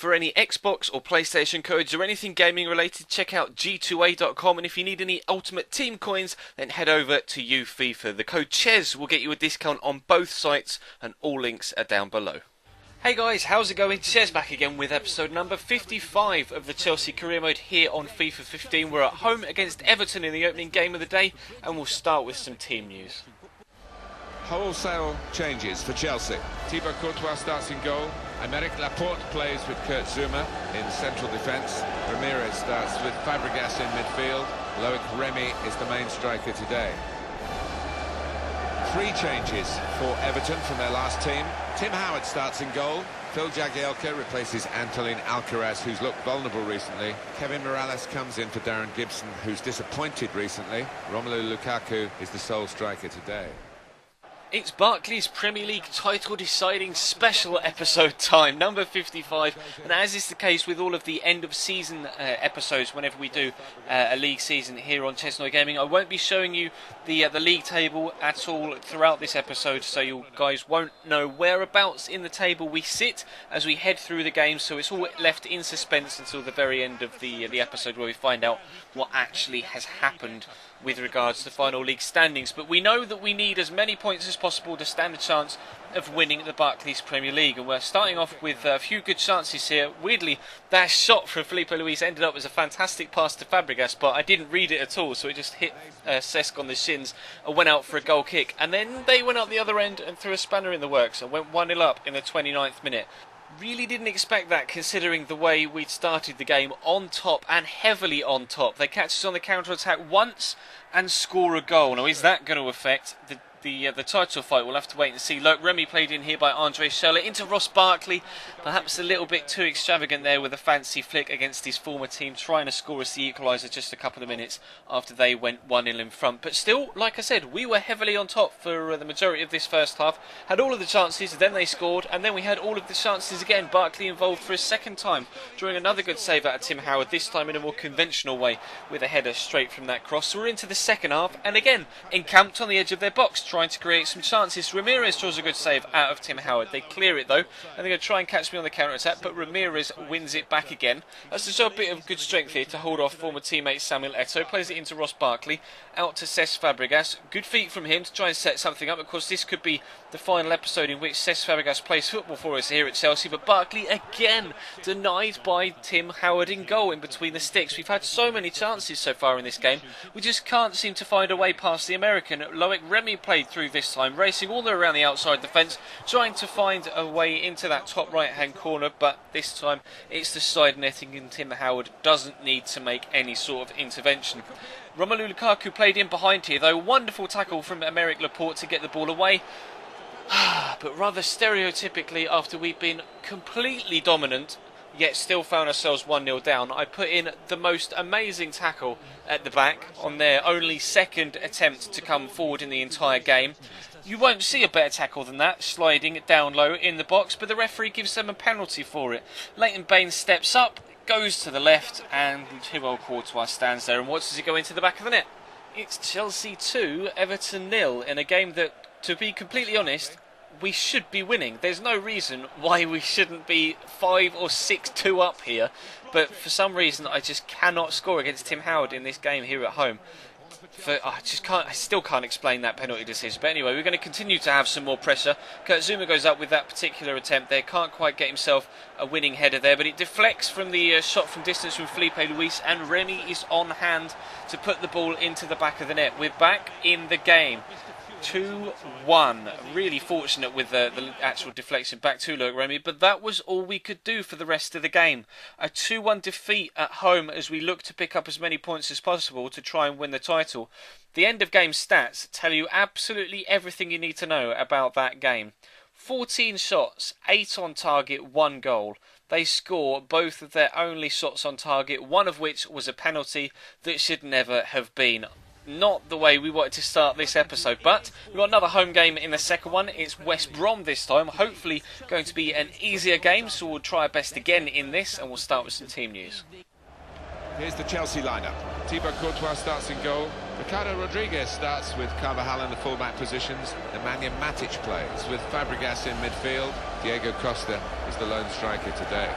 For any Xbox or PlayStation codes or anything gaming related, check out g2a.com, and if you need any Ultimate Team coins, then head over to FIFA. The code CHES will get you a discount on both sites, and all links are down below. Hey guys, how's it going? Chez back again with episode number 55 of the Chelsea career mode here on FIFA 15. We're at home against Everton in the opening game of the day, and we'll start with some team news. Wholesale changes for Chelsea. Thibaut Courtois starts in goal. Aymeric Laporte plays with Kurt Zouma in central defence. Ramirez starts with Fabregas in midfield. Loic Remy is the main striker today. 3 changes for Everton from their last team. Tim Howard starts in goal. Phil Jagielka replaces Antolin Alcaraz, who's looked vulnerable recently. Kevin Morales comes in for Darren Gibson, who's disappointed recently. Romelu Lukaku is the sole striker today. It's Barclays Premier League title deciding special episode time, number 55, and as is the case with all of the end of season episodes whenever we do a league season here on Chesnoy Gaming, I won't be showing you the league table at all throughout this episode, so you guys won't know whereabouts in the table we sit as we head through the game, so it's all left in suspense until the very end of the episode where we find out what actually has happened with regards to final league standings. But we know that we need as many points as possible to stand a chance of winning the Barclays Premier League, and we're starting off with a few good chances here. Weirdly, that shot from Felipe Luis ended up as a fantastic pass to Fabregas, but I didn't read it at all, so it just hit Cesc on the shins and went out for a goal kick, and then they went up the other end and threw a spanner in the works and went 1-0 up in the 29th minute. Really didn't expect that, considering the way we'd started the game on top and heavily on top. They catch us on the counter-attack once and score a goal. Now, is that going to affect the title fight? We'll have to wait and see. Look, Remy played in here by Andre Schürrle into Ross Barkley. Perhaps a little bit too extravagant there with a fancy flick against his former team, trying to score us the equaliser just a couple of minutes after they went 1-0 in front. But still, like I said, we were heavily on top for the majority of this first half. Had all of the chances, then they scored, and then we had all of the chances again. Barkley involved for a second time, drawing another good save out of Tim Howard, this time in a more conventional way with a header straight from that cross. So we're into the second half, and again, encamped on the edge of their box, trying to create some chances. Ramirez draws a good save out of Tim Howard. They clear it though, and they're going to try and catch me on the counter-attack, but Ramirez wins it back again. That's to show a bit of good strength here to hold off former teammate Samuel Eto'o. Plays it into Ross Barkley, out to Cesc Fabregas. Good feet from him to try and set something up. Of course, this could be the final episode in which Cesc Fabregas plays football for us here at Chelsea, but Barkley again denied by Tim Howard in goal in between the sticks. We've had so many chances so far in this game, we just can't seem to find a way past the American. Loic Remy played through this time, racing all the way around the outside defence, trying to find a way into that top right hand corner, but this time it's the side netting and Tim Howard doesn't need to make any sort of intervention. Romelu Lukaku played in behind here though. Wonderful tackle from Aymeric Laporte to get the ball away. But rather stereotypically, after we've been completely dominant yet still found ourselves 1-0 down, I put in the most amazing tackle at the back on their only second attempt to come forward in the entire game. You won't see a better tackle than that, sliding it down low in the box, but the referee gives them a penalty for it. Leighton Baines steps up, goes to the left, and Thibaut Courtois stands there and watches it go into the back of the net. It's Chelsea 2, Everton 0, in a game that, to be completely honest, we should be winning. There's no reason why we shouldn't be 5 or 6-2 up here, but for some reason I just cannot score against Tim Howard in this game here at home. I still can't explain that penalty decision. But anyway, we're going to continue to have some more pressure. Kurt Zouma goes up with that particular attempt there. Can't quite get himself a winning header there, but it deflects from the shot from distance from Felipe Luis, and Remy is on hand to put the ball into the back of the net. We're back in the game. 2-1. Really fortunate with the actual deflection back to Loic Remy, but that was all we could do for the rest of the game. A 2-1 defeat at home as we look to pick up as many points as possible to try and win the title. The end of game stats tell you absolutely everything you need to know about that game. 14 shots, 8 on target, 1 goal. They score both of their only shots on target, one of which was a penalty that should never have been. Not the way we wanted to start this episode, but we've got another home game in the second one. It's West Brom this time. Hopefully going to be an easier game, so we'll try our best again in this, and we'll start with some team news. Here's the Chelsea lineup. Thibaut Courtois starts in goal. Ricardo Rodriguez starts with Carvajal in the fullback positions. Nemanja Matic plays with Fabregas in midfield. Diego Costa is the lone striker today.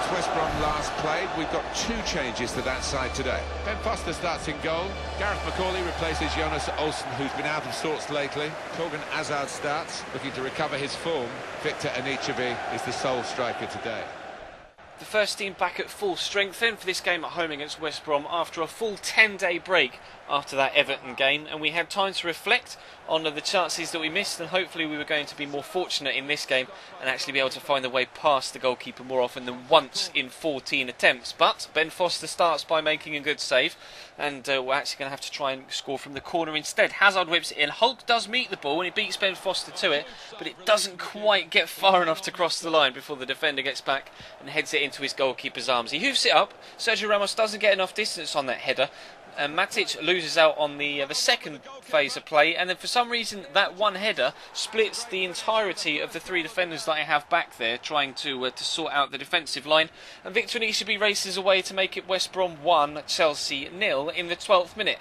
since West Brom last played, we've got 2 changes to that side today. Ben Foster starts in goal. Gareth McCauley replaces Jonas Olsen, who's been out of sorts lately. Torgan Hazard starts, looking to recover his form. Victor Anichebe is the sole striker today. The first team back at full strength then for this game at home against West Brom after a full 10-day break after that Everton game, and we had time to reflect on the chances that we missed, and hopefully we were going to be more fortunate in this game and actually be able to find a way past the goalkeeper more often than once in 14 attempts. But Ben Foster starts by making a good save, and we're actually going to have to try and score from the corner instead. Hazard whips it in. Hulk does meet the ball and he beats Ben Foster to it, but it doesn't quite get far enough to cross the line before the defender gets back and heads it into his goalkeeper's arms. He hoofs it up. Sergio Ramos doesn't get enough distance on that header. Matic loses out on the second phase of play, and then for some reason that one header splits the entirety of the 3 defenders that I have back there trying to sort out the defensive line, and Victor Anichebe races away to make it West Brom 1, Chelsea 0 in the 12th minute.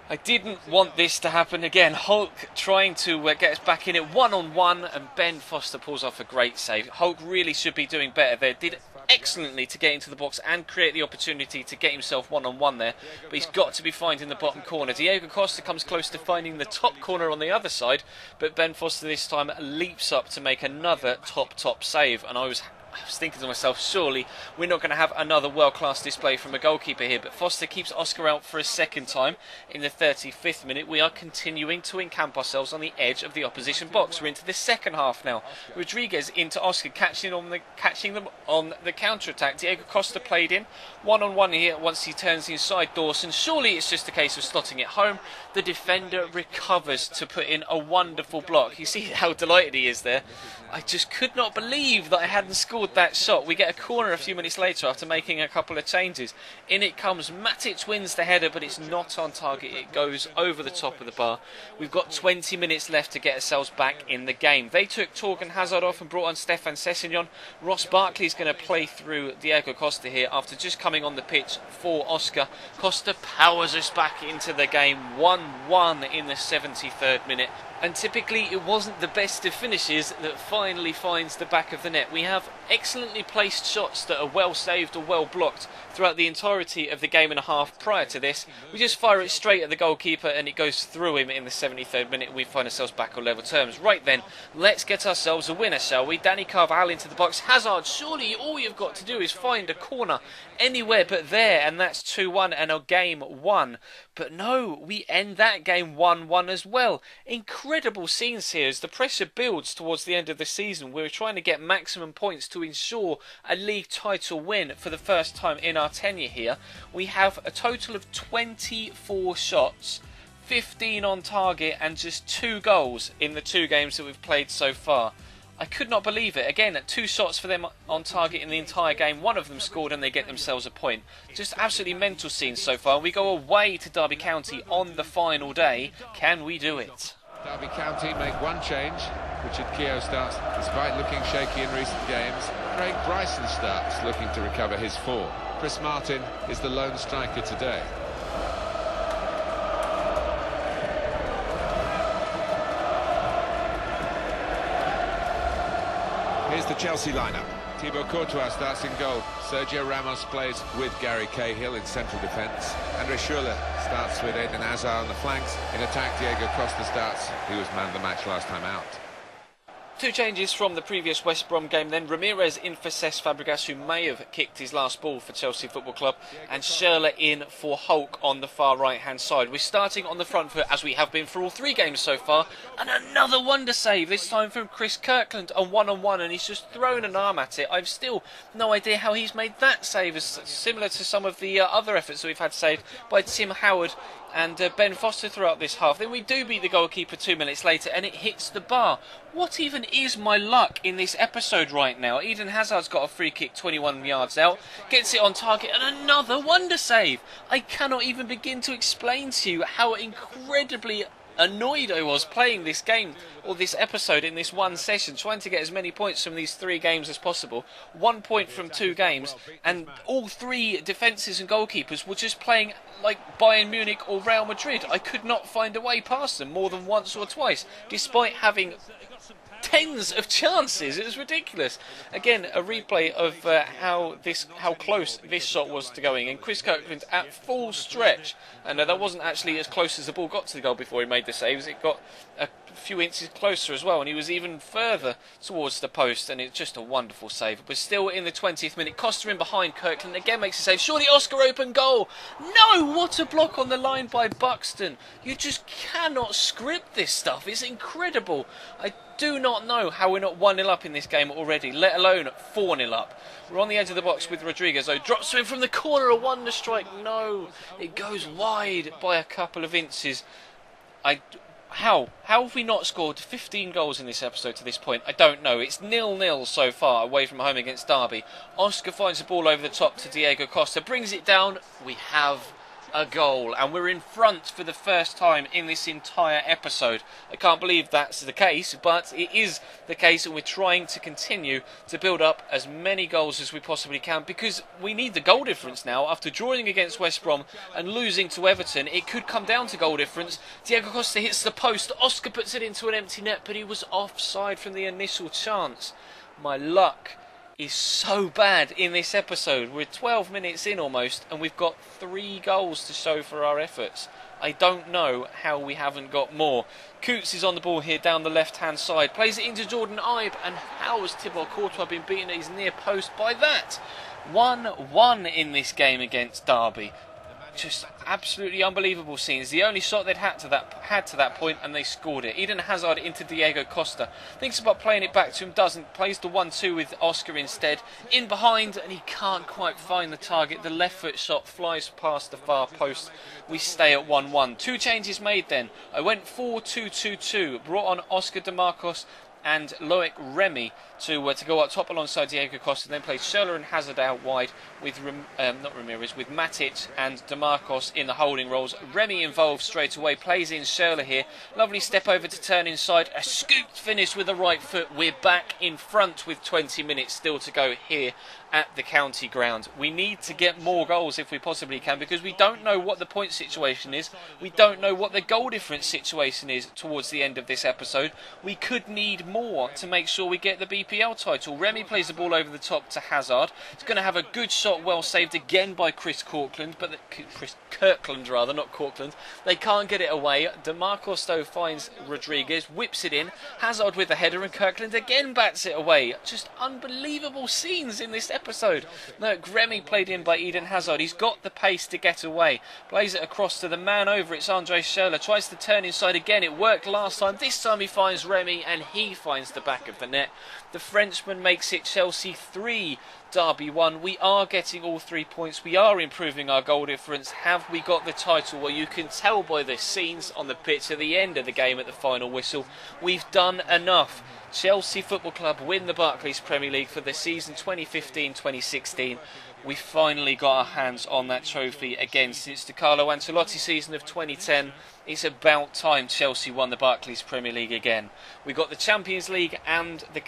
I didn't want this to happen again. Hulk trying to get us back in it one-on-one, and Ben Foster pulls off a great save. Hulk really should be doing better there. Did excellently to get into the box and create the opportunity to get himself one-on-one there, but he's got to be finding the bottom corner. Diego Costa comes close to finding the top corner on the other side, but Ben Foster this time leaps up to make another top save, and I was thinking to myself, surely we're not going to have another world-class display from a goalkeeper here, but Foster keeps Oscar out for a second time in the 35th minute. We are continuing to encamp ourselves on the edge of the opposition box. We're into the second half now. Rodriguez into Oscar, catching them on the counter-attack. Diego Costa played in one-on-one here once he turns inside Dawson. Surely it's just a case of slotting it home. The defender recovers to put in a wonderful block. You see how delighted he is there. I just could not believe that I hadn't scored that shot. We get a corner a few minutes later after making a couple of changes. In it comes. Matic wins the header, but it's not on target. It goes over the top of the bar. We've got 20 minutes left to get ourselves back in the game. They took Torgan Hazard off and brought on Stefan Sessegnon. Ross Barkley's going to play through Diego Costa here after just coming on the pitch for Oscar. Costa powers us back into the game. 1-1 in the 73rd minute. And typically it wasn't the best of finishes that finally finds the back of the net. We have excellently placed shots that are well saved or well blocked throughout the entirety of the game and a half prior to this. We just fire it straight at the goalkeeper and it goes through him in the 73rd minute. We find ourselves back on level terms. Right then, let's get ourselves a winner, shall we? Danny Carvajal into the box. Hazard, surely all you've got to do is find a corner anywhere but there, and that's 2-1 and a game 1. But no, we end that game 1-1 as well. Incredible scenes here as the pressure builds towards the end of the season. We're trying to get maximum points to ensure a league title win for the first time in our tenure here. We have a total of 24 shots, 15 on target, and just 2 goals in the 2 games that we've played so far. I could not believe it. Again, 2 shots for them on target in the entire game. One of them scored and they get themselves a point. Just absolutely mental scenes so far. We go away to Derby County on the final day. Can we do it? Derby County make one change. Richard Keogh starts despite looking shaky in recent games. Craig Bryson starts looking to recover his form. Chris Martin is the lone striker today. Here's the Chelsea lineup. Thibaut Courtois starts in goal. Sergio Ramos plays with Gary Cahill in central defence. Andre Schürrle starts with Eden Hazard on the flanks. In attack, Diego Costa starts. He was man of the match last time out. 2 changes from the previous West Brom game then. Ramirez in for Cesc Fabregas, who may have kicked his last ball for Chelsea Football Club, and Schürrle in for Hulk on the far right hand side. We're starting on the front foot as we have been for all 3 games so far, and another wonder save, this time from Chris Kirkland on one-on-one, and he's just thrown an arm at it. I've still no idea how he's made that save, as similar to some of the other efforts that we've had saved by Tim Howard and Ben Foster throughout this half. Then we do beat the goalkeeper 2 minutes later and it hits the bar. What even is my luck in this episode right now? Eden Hazard's got a free kick 21 yards out, gets it on target, and another wonder save. I cannot even begin to explain to you how incredibly annoyed I was playing this game or this episode in this one session, trying to get as many points from these 3 games as possible. 1 point from 2 games, and all 3 defences and goalkeepers were just playing like Bayern Munich or Real Madrid. I could not find a way past them more than once or twice, despite having tens of chances. It was ridiculous. Again, a replay of how close this shot was to going, and Chris Kirkland at full stretch, and that wasn't actually as close as the ball got to the goal before he made the saves. It got a few inches closer as well, and he was even further towards the post, and it's just a wonderful save. But still in the 20th minute, Costa in behind, Kirkland again makes a save. Surely Oscar open goal. No, what a block on the line by Buxton. You just cannot script this stuff. It's incredible. I do not know how we're not 1-0 up in this game already, let alone 4-0 up. We're on the edge of the box with Rodriguez, though. Drops to him from the corner, a wonder strike. No, it goes wide by a couple of inches. How have we not scored 15 goals in this episode to this point? I don't know. It's 0-0 so far away from home against Derby. Oscar finds the ball over the top to Diego Costa, brings it down. We have a goal, and we're in front for the first time in this entire episode. I can't believe that's the case, but it is the case, and we're trying to continue to build up as many goals as we possibly can, because we need the goal difference now. After drawing against West Brom and losing to Everton, it could come down to goal difference. Diego Costa hits the post, Oscar puts it into an empty net, but he was offside from the initial chance. My luck is so bad in this episode. We're 12 minutes in almost, and we've got 3 goals to show for our efforts. I don't know how we haven't got more. Coots is on the ball here down the left-hand side, plays it into Jordan Ibe, and how has Thibaut Courtois been beaten at his near post by that? 1-1 in this game against Derby. Just absolutely unbelievable scenes. The only shot they'd had to that point, and they scored it. Eden Hazard into Diego Costa. Thinks about playing it back to him, doesn't. Plays the 1-2 with Oscar instead. In behind, and he can't quite find the target. The left foot shot flies past the far post. We stay at 1-1. 2 changes made then. I went 4-2-2-2. Brought on Oscar DeMarcos and Loic Remy to go up top alongside Diego Costa, then played Schürrle and Hazard out wide with with Matic and DeMarcos in the holding roles. Remy involved straight away, plays in Schürrle here. Lovely step over to turn inside, a scooped finish with the right foot. We're back in front with 20 minutes still to go here at the county ground. We need to get more goals if we possibly can, because we don't know what the point situation is. We don't know what the goal difference situation is towards the end of this episode. We could need more to make sure we get the BPL title. Remy plays the ball over the top to Hazard. It's going to have a good shot, well saved again by Chris Kirkland, not Corkland. They can't get it away. DeMarcos though finds Rodriguez, whips it in. Hazard with the header, and Kirkland again bats it away. Just unbelievable scenes in this episode. No, Remy played in by Eden Hazard. He's got the pace to get away. Plays it across to the man over. It's Andre Schürrle. Tries to turn inside again. It worked last time. This time he finds Remy, and he finds the back of the net. The Frenchman makes it Chelsea 3, Derby 1. We are getting all 3 points. We are improving our goal difference. Have we got the title? Well, you can tell by the scenes on the pitch at the end of the game at the final whistle. We've done enough. Chelsea Football Club win the Barclays Premier League for the season 2015-2016. We finally got our hands on that trophy again since the Carlo Ancelotti season of 2010. It's about time Chelsea won the Barclays Premier League again. We got the Champions League and the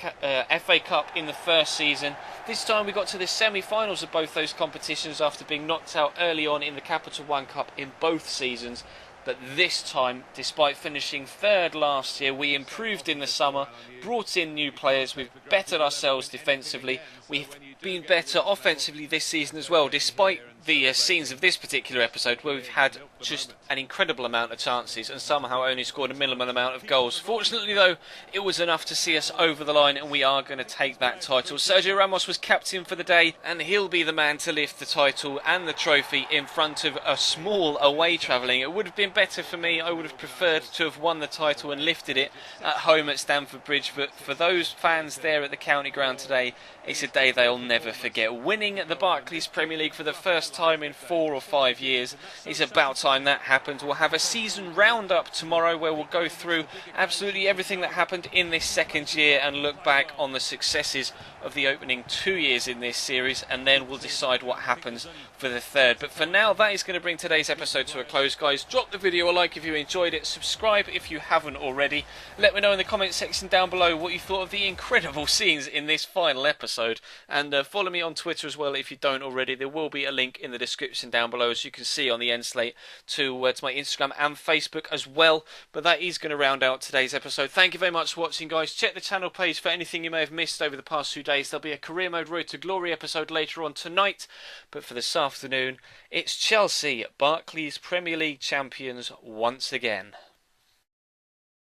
FA Cup in the first season. This time we got to the semi-finals of both those competitions after being knocked out early on in the Capital One Cup in both seasons. But this time, despite finishing 3rd last year, we improved in the summer, brought in new players, we've bettered ourselves defensively, we've been better offensively this season as well, despite the scenes of this particular episode where we've had just an incredible amount of chances and somehow only scored a minimum amount of goals. Fortunately though, it was enough to see us over the line, and we are going to take that title. Sergio Ramos was captain for the day, and he'll be the man to lift the title and the trophy in front of a small away travelling. It would have been better for me. I would have preferred to have won the title and lifted it at home at Stamford Bridge, but for those fans there at the county ground today, it's a day they'll never forget. Winning the Barclays Premier League for the first time in 4 or 5 years. It's about time that happened. We'll have a season roundup tomorrow where we'll go through absolutely everything that happened in this second year and look back on the successes of the opening 2 years in this series, and then we'll decide what happens for the third. But for now, that is going to bring today's episode to a close, guys. Drop the video a like if you enjoyed it, subscribe if you haven't already. Let me know in the comment section down below what you thought of the incredible scenes in this final episode, and follow me on Twitter as well if you don't already. There will be a link in the description down below, as you can see on the end slate, to my Instagram and Facebook as well. But that is going to round out today's episode. Thank you very much for watching, guys. Check the channel page for anything you may have missed over the past 2 days. There'll be a Career Mode Road to Glory episode later on tonight. But for this afternoon, it's Chelsea, Barclays Premier League champions once again.